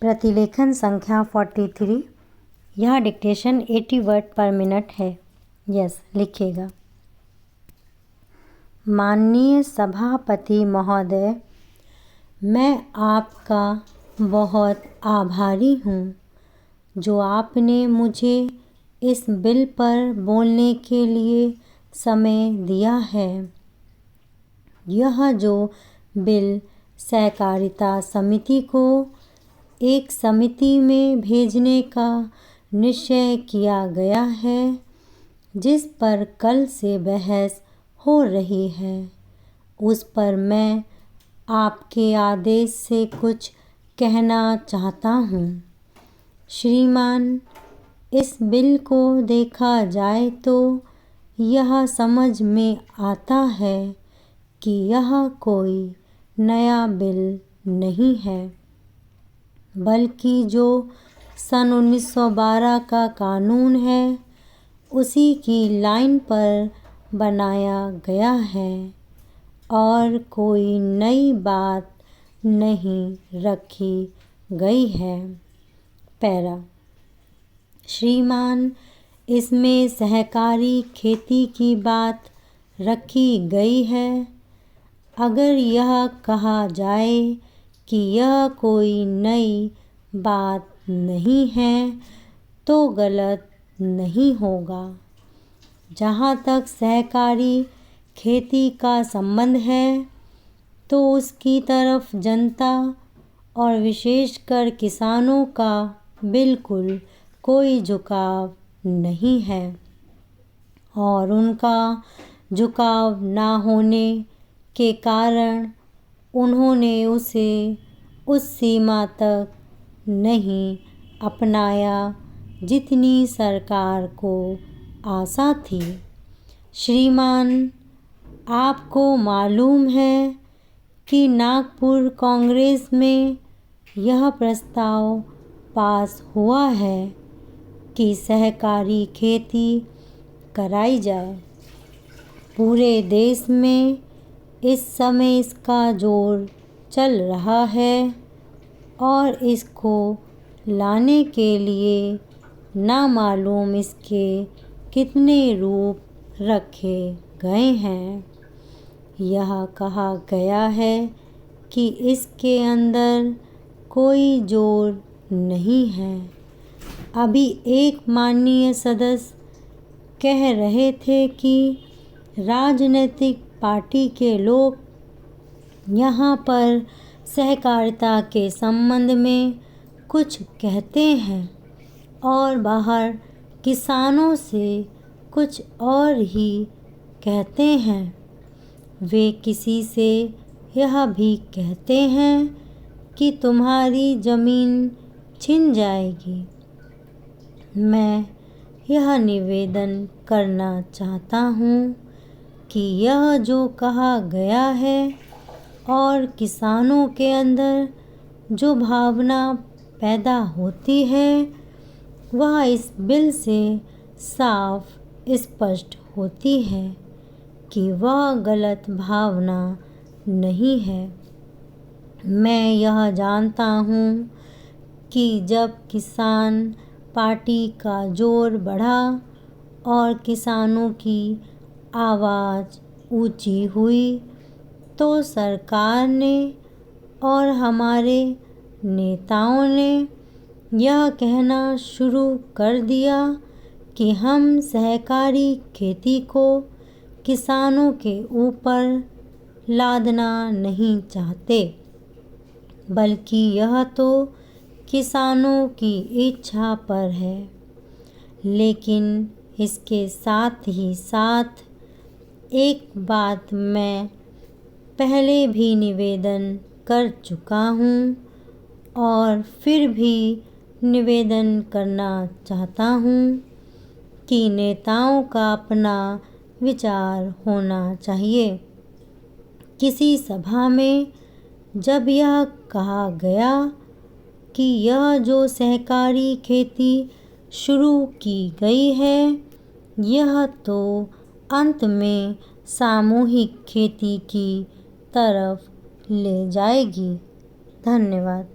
प्रतिलेखन संख्या 43। यह डिक्टेशन 80 वर्ड पर मिनट है। यस लिखिएगा। माननीय सभापति महोदय, मैं आपका बहुत आभारी हूँ जो आपने मुझे इस बिल पर बोलने के लिए समय दिया है। यह जो बिल सहकारिता समिति को एक समिति में भेजने का निश्चय किया गया है, जिस पर कल से बहस हो रही है, उस पर मैं आपके आदेश से कुछ कहना चाहता हूँ। श्रीमान, इस बिल को देखा जाए तो यह समझ में आता है कि यह कोई नया बिल नहीं है, बल्कि जो सन 1912 का कानून है उसी की लाइन पर बनाया गया है और कोई नई बात नहीं रखी गई है। पैरा। श्रीमान, इसमें सहकारी खेती की बात रखी गई है। अगर यह कहा जाए कि यह कोई नई बात नहीं है तो गलत नहीं होगा। जहाँ तक सहकारी खेती का संबंध है तो उसकी तरफ जनता और विशेषकर किसानों का बिल्कुल कोई झुकाव नहीं है और उनका झुकाव ना होने के कारण उन्होंने उसे उस सीमा तक नहीं अपनाया जितनी सरकार को आशा थी। श्रीमान, आपको मालूम है कि नागपुर कांग्रेस में यह प्रस्ताव पास हुआ है कि सहकारी खेती कराई जाए। पूरे देश में इस समय इसका जोर चल रहा है और इसको लाने के लिए ना मालूम इसके कितने रूप रखे गए हैं। यह कहा गया है कि इसके अंदर कोई जोर नहीं है। अभी एक माननीय सदस्य कह रहे थे कि राजनीतिक पार्टी के लोग यहाँ पर सहकारिता के संबंध में कुछ कहते हैं और बाहर किसानों से कुछ और ही कहते हैं। वे किसी से यह भी कहते हैं कि तुम्हारी ज़मीन छिन जाएगी। मैं यह निवेदन करना चाहता हूँ कि यह जो कहा गया है और किसानों के अंदर जो भावना पैदा होती है वह इस बिल से साफ स्पष्ट होती है कि वह गलत भावना नहीं है। मैं यह जानता हूँ कि जब किसान पार्टी का जोर बढ़ा और किसानों की आवाज़ ऊंची हुई तो सरकार ने और हमारे नेताओं ने यह कहना शुरू कर दिया कि हम सहकारी खेती को किसानों के ऊपर लादना नहीं चाहते, बल्कि यह तो किसानों की इच्छा पर है। लेकिन इसके साथ ही साथ एक बात मैं पहले भी निवेदन कर चुका हूँ और फिर भी निवेदन करना चाहता हूँ कि नेताओं का अपना विचार होना चाहिए। किसी सभा में जब यह कहा गया कि यह जो सहकारी खेती शुरू की गई है यह तो अंत में सामूहिक खेती की तरफ ले जाएगी। धन्यवाद।